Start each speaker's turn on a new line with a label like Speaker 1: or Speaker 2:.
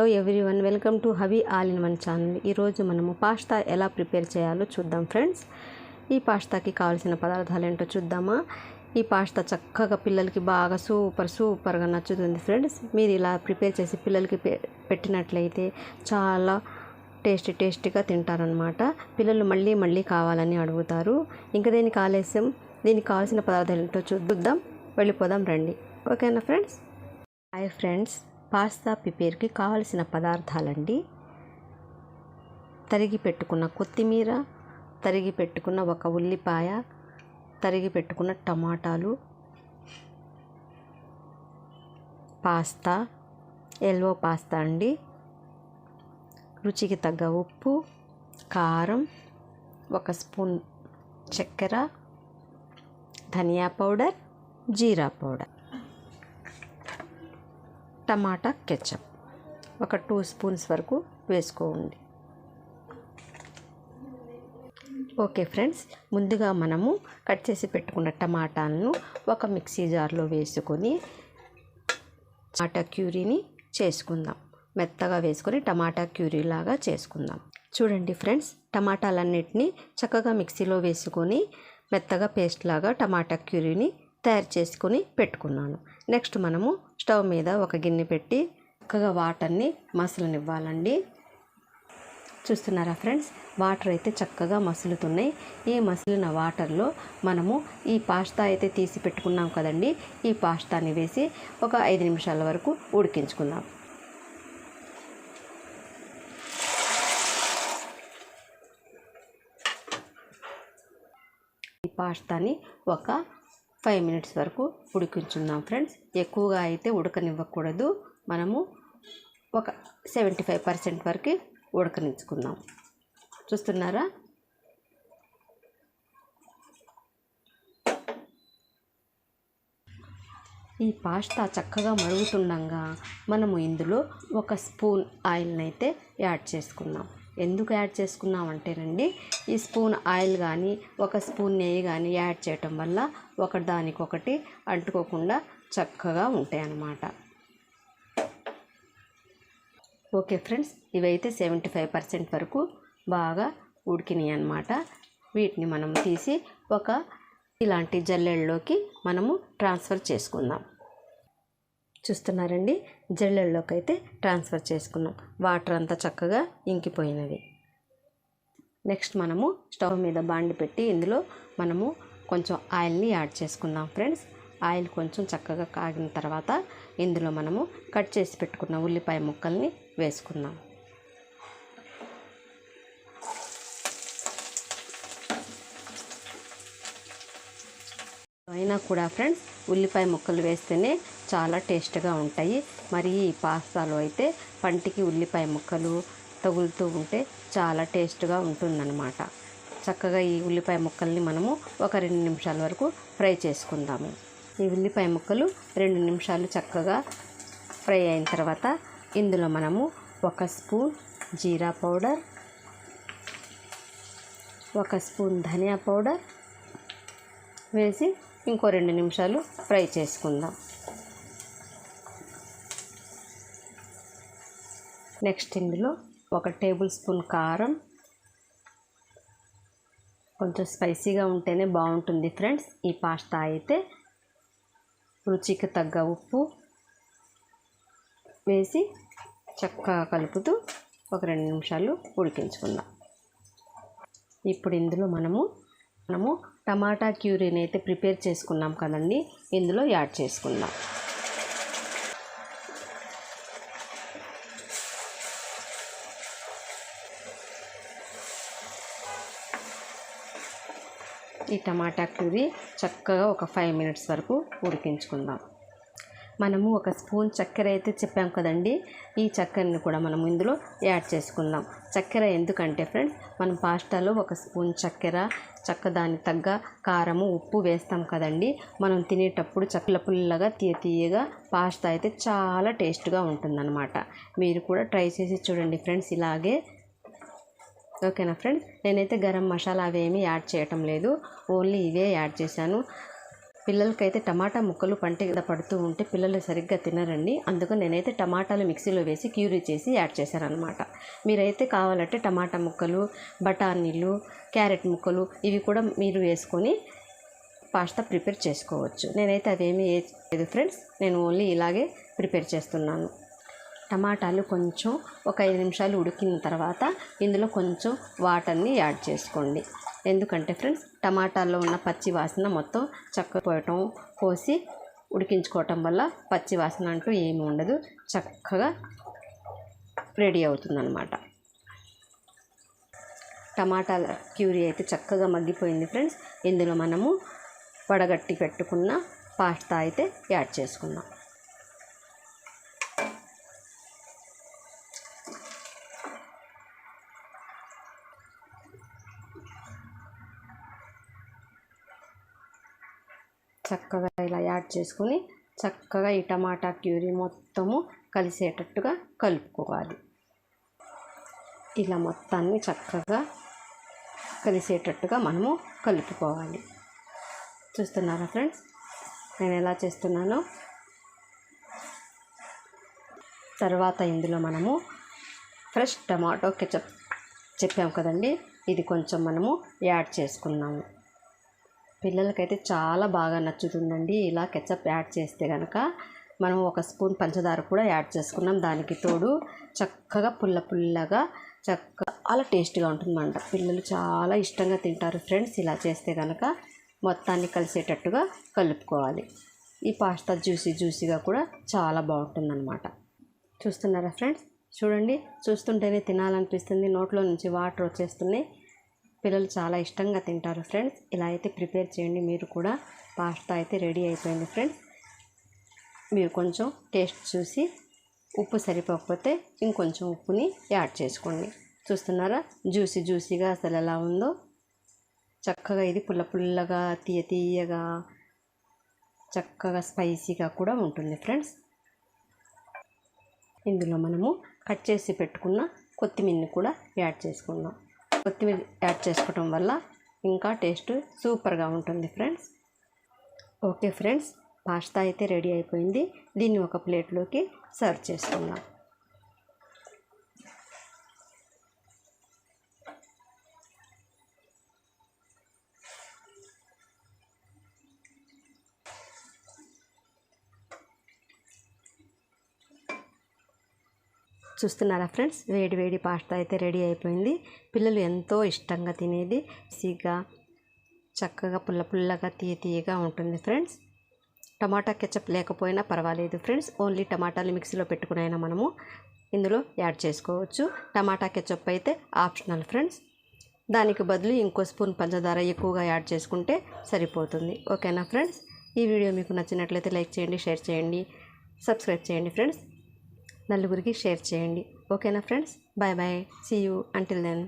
Speaker 1: Hello everyone, welcome to hubby all in one channel. ఈరోజు మనము pasta ఎలా prepare చేయాలో చూద్దాం ఫ్రెండ్స్. ఈ పాస్తాకి కావాల్సిన పదార్థాలు ఏంటో చూద్దామా. ఈ పాస్తా చక్కగా పిల్లలకి బాగా సూపర్గా నచ్చుతుంది ఫ్రెండ్స్. మీరు ఇలా ప్రిపేర్ చేసి పిల్లలకి పెట్టినట్లయితే చాలా టేస్టీగా తింటారనమాట. పిల్లలు మళ్ళీ కావాలని అడుగుతారు. ఇంకా దీనికి కావాల్సిన పదార్థాలు ఏంటో చూద్దాం. వెళ్ళిపోదాం రండి. ఓకేనా ఫ్రెండ్స్? హాయ్ ఫ్రెండ్స్, పాస్తా ప్రిపేర్కి కావలసిన పదార్థాలండి: తరిగి పెట్టుకున్న కొత్తిమీర, తరిగి పెట్టుకున్న ఒక ఉల్లిపాయ, తరిగి పెట్టుకున్న టమాటాలు, పాస్తా, ఎల్వో పాస్తా అండి, రుచికి తగ్గ ఉప్పు, కారం, ఒక స్పూన్ చక్కెర, ధనియా పౌడర్, జీరా పౌడర్, టమాటా కెచప్ ఒక 2 స్పూన్స్ వరకు వేసుకోండి. ఓకే ఫ్రెండ్స్, ముందుగా మనము కట్ చేసి పెట్టుకున్న టమాటాలను ఒక మిక్సీ జార్లో వేసుకొని టమాటా క్యూరీని చేసుకుందాం. మెత్తగా వేసుకొని టమాటా క్యూరీ లాగా చేసుకుందాం. చూడండి ఫ్రెండ్స్, టమాటాలన్నిటినీ చక్కగా మిక్సీలో వేసుకొని మెత్తగా పేస్ట్ లాగా టమాటా క్యూరీని తయారు చేసుకొని పెట్టుకున్నాను. నెక్స్ట్ మనము స్టవ్ మీద ఒక గిన్నె పెట్టి చక్కగా వాటర్ని మసలనివ్వాలండి. చూస్తున్నారా ఫ్రెండ్స్, వాటర్ అయితే చక్కగా మసులుతున్నాయి. ఈ మసిలిన వాటర్లో మనము ఈ పాస్తా అయితే తీసి పెట్టుకున్నాం కదండి, ఈ పాస్తాని వేసి ఒక 5 నిమిషాల వరకు ఉడికించుకుందాం. ఈ పాస్తాని ఒక 5 మినిట్స్ వరకు ఉడికించుకుందాం ఫ్రెండ్స్. ఎక్కువగా అయితే ఉడకనివ్వకూడదు. మనము ఒక 75% వరకు ఉడకనించుకుందాం. చూస్తున్నారా? ఈ పాస్తా చక్కగా మరుగుతుండగా మనము ఇందులో ఒక స్పూన్ ఆయిల్ని అయితే యాడ్ చేసుకుందాం. ఎందుకు యాడ్ చేసుకున్నామంటేనండి, ఈ స్పూన్ ఆయిల్ కానీ ఒక స్పూన్ నెయ్యి కానీ యాడ్ చేయటం వల్ల ఒకదానికొకటి అంటుకోకుండా చక్కగా ఉంటాయి అన్నమాట. ఓకే ఫ్రెండ్స్, ఇవైతే 75% వరకు బాగా ఉడికినాయి అన్నమాట. వీటిని మనం తీసి ఒక ఇలాంటి జల్లెడలోకి మనము ట్రాన్స్ఫర్ చేసుకుందాం. చూస్తున్నారండి, జల్లెడలోకి అయితే ట్రాన్స్ఫర్ చేసుకున్నాం. వాటర్ అంతా చక్కగా ఇంకిపోయినవి. నెక్స్ట్ మనము స్టవ్ మీద బాండి పెట్టి ఇందులో మనము కొంచెం ఆయిల్ని యాడ్ చేసుకుందాం ఫ్రెండ్స్. ఆయిల్ కొంచెం చక్కగా కాగిన తర్వాత ఇందులో మనము కట్ చేసి పెట్టుకున్న ఉల్లిపాయ ముక్కల్ని వేసుకుందాం. అయినా కూడా ఫ్రెండ్స్, ఉల్లిపాయ ముక్కలు వేస్తేనే చాలా టేస్ట్గా ఉంటాయి. మరి ఈ పాస్తాలో అయితే పంటికి ఉల్లిపాయ ముక్కలు తగులుతూ ఉంటే చాలా టేస్ట్గా ఉంటుందన్నమాట. చక్కగా ఈ ఉల్లిపాయ ముక్కల్ని మనము ఒక 2 నిమిషాల వరకు ఫ్రై చేసుకుందాము. ఈ ఉల్లిపాయ ముక్కలు 2 నిమిషాలు చక్కగా ఫ్రై అయిన తర్వాత ఇందులో మనము ఒక స్పూన్ జీరా పౌడర్, ఒక స్పూన్ ధనియా పౌడర్ వేసి ఇంకో 2 నిమిషాలు ఫ్రై చేసుకుందాం. నెక్స్ట్ ఇందులో ఒక టేబుల్ స్పూన్ కారం, కొంచెం స్పైసీగా ఉంటేనే బాగుంటుంది ఫ్రెండ్స్ ఈ పాస్తా అయితే. రుచికి తగ్గ ఉప్పు వేసి చక్కగా కలుపుతూ ఒక 2 నిమిషాలు ఉడికించుకుందాం. ఇప్పుడు ఇందులో మనము టమాటా క్యూరీని అయితే ప్రిపేర్ చేసుకున్నాం కదండి, ఇందులో యాడ్ చేసుకుందాం. ఈ టమాటా క్యూరీ చక్కగా ఒక 5 మినిట్స్ వరకు ఉడికించుకుందాం. మనము ఒక స్పూన్ చక్కెర అయితే చెప్పాం కదండి, ఈ చక్కెరని కూడా మనం ఇందులో యాడ్ చేసుకుందాం. చక్కెర ఎందుకంటే ఫ్రెండ్స్, మనం పాస్టాలో ఒక స్పూన్ దానికి తగ్గ కారము ఉప్పు వేస్తాం కదండి. మనం తినేటప్పుడు పుల్లగా తీయగా పాస్తా అయితే చాలా టేస్ట్గా ఉంటుందన్నమాట. మీరు కూడా ట్రై చేసి చూడండి ఫ్రెండ్స్ ఇలాగే. ఓకేనా ఫ్రెండ్స్, నేనైతే గరం మసాలా అవేమీ యాడ్ చేయటం లేదు, ఓన్లీ ఇవే యాడ్ చేశాను. పిల్లలకైతే టమాటా ముక్కలు పంట కింద పడుతూ ఉంటే పిల్లలు సరిగ్గా తినరండి. అందుకని నేనైతే టమాటాలు మిక్సీలో వేసి క్యూరీ చేసి యాడ్ చేశాను అనమాట. మీరైతే కావాలంటే టమాటా ముక్కలు, బఠానీలు, క్యారెట్ ముక్కలు ఇవి కూడా మీరు వేసుకొని పాస్తా ప్రిపేర్ చేసుకోవచ్చు. నేనైతే అవేమీ లేదు ఫ్రెండ్స్, నేను ఓన్లీ ఇలాగే ప్రిపేర్ చేస్తున్నాను. టమాటాలు కొంచెం ఒక 5 నిమిషాలు ఉడికిన తర్వాత ఇందులో కొంచెం వాటర్ని యాడ్ చేసుకోండి. ఎందుకంటే ఫ్రెండ్స్ టమాటాల్లో ఉన్న పచ్చి వాసన మొత్తం చక్కపోవటం, పోసి ఉడికించుకోవటం వల్ల పచ్చి వాసన అంటూ ఏమి ఉండదు, చక్కగా రెడీ అవుతుందన్నమాట. టమాటాల క్యూరీ అయితే చక్కగా మగ్గిపోయింది ఫ్రెండ్స్. ఇందులో మనము వడగట్టి పెట్టుకున్న పాస్తా అయితే యాడ్ చేసుకుందాం. చక్కగా ఇలా యాడ్ చేసుకుని చక్కగా ఈ టమాటా క్యూరీ మొత్తము కలిసేటట్టుగా కలుపుకోవాలి. ఇలా మొత్తాన్ని చక్కగా కలిసేటట్టుగా మనము కలుపుకోవాలి. చూస్తున్నారా ఫ్రెండ్స్ నేను ఎలా చేస్తున్నానో. తర్వాత ఇందులో మనము ఫ్రెష్ టమాటో కెచప్ చెప్పాము కదండి, ఇది కొంచెం మనము యాడ్ చేసుకున్నాము. పిల్లలకైతే చాలా బాగా నచ్చుతుందండి. ఇలా కెచప్ యాడ్ చేస్తే కనుక మనం 1 స్పూన్ పంచదార కూడా యాడ్ చేసుకున్నాం. దానికి తోడు చక్కగా పుల్లగా చాలా టేస్ట్గా ఉంటుందన్నమాట. పిల్లలు చాలా ఇష్టంగా తింటారు ఫ్రెండ్స్. ఇలా చేస్తే కనుక మొత్తాన్ని కలిసేటట్టుగా కలుపుకోవాలి. ఈ పాస్తా జ్యూసీగా కూడా చాలా బాగుంటుందన్నమాట. చూస్తున్నారా ఫ్రెండ్స్, చూడండి, చూస్తుంటేనే తినాలనిపిస్తుంది, నోట్లో నుంచి వాటర్ వచ్చేస్తున్నాయి. పిల్లలు చాలా ఇష్టంగా తింటారు ఫ్రెండ్స్. ఇలా అయితే ప్రిపేర్ చేయండి మీరు కూడా. పాస్తా అయితే రెడీ అయిపోయింది ఫ్రెండ్స్. మీరు కొంచెం టేస్ట్ చూసి ఉప్పు సరిపోకపోతే ఇంకొంచెం ఉప్పుని యాడ్ చేసుకోండి. చూస్తున్నారా జ్యూసీగా అసలు ఎలా ఉందో. చక్కగా ఇది పుల్లగా తీయగా చక్కగా స్పైసీగా కూడా ఉంటుంది ఫ్రెండ్స్. ఇందులో మనము కట్ చేసి పెట్టుకున్న కొత్తిమీరని కూడా యాడ్ చేసుకుందాం. కొత్తిమీర యాడ్ చేసుకోవడం వల్ల ఇంకా టేస్ట్ సూపర్గా ఉంటుంది ఫ్రెండ్స్. ఓకే ఫ్రెండ్స్, పాస్తా అయితే రెడీ అయిపోయింది. దీన్ని ఒక ప్లేట్లోకి సర్వ్ చేసుకుందాం. చూస్తున్నారా ఫ్రెండ్స్, వేడి పాస్తా అయితే రెడీ అయిపోయింది. పిల్లలు ఎంతో ఇష్టంగా తినేది, ఈజీగా చక్కగా పుల్లగా తీయగా ఉంటుంది ఫ్రెండ్స్. టమాటా కెచప్ లేకపోయినా పర్వాలేదు ఫ్రెండ్స్, ఓన్లీ టమాటాలు మిక్సీలో పెట్టుకునైనా మనము ఇందులో యాడ్ చేసుకోవచ్చు. టమాటా కెచప్ అయితే ఆప్షనల్ ఫ్రెండ్స్. దానికి బదులు ఇంకో స్పూన్ పంచదార ఎక్కువగా యాడ్ చేసుకుంటే సరిపోతుంది. ఓకేనా ఫ్రెండ్స్, ఈ వీడియో మీకు నచ్చినట్లయితే లైక్ చేయండి, షేర్ చేయండి, సబ్స్క్రైబ్ చేయండి ఫ్రెండ్స్. నలుగురికి షేర్ చేయండి. ఓకేనా friends, bye see you until then.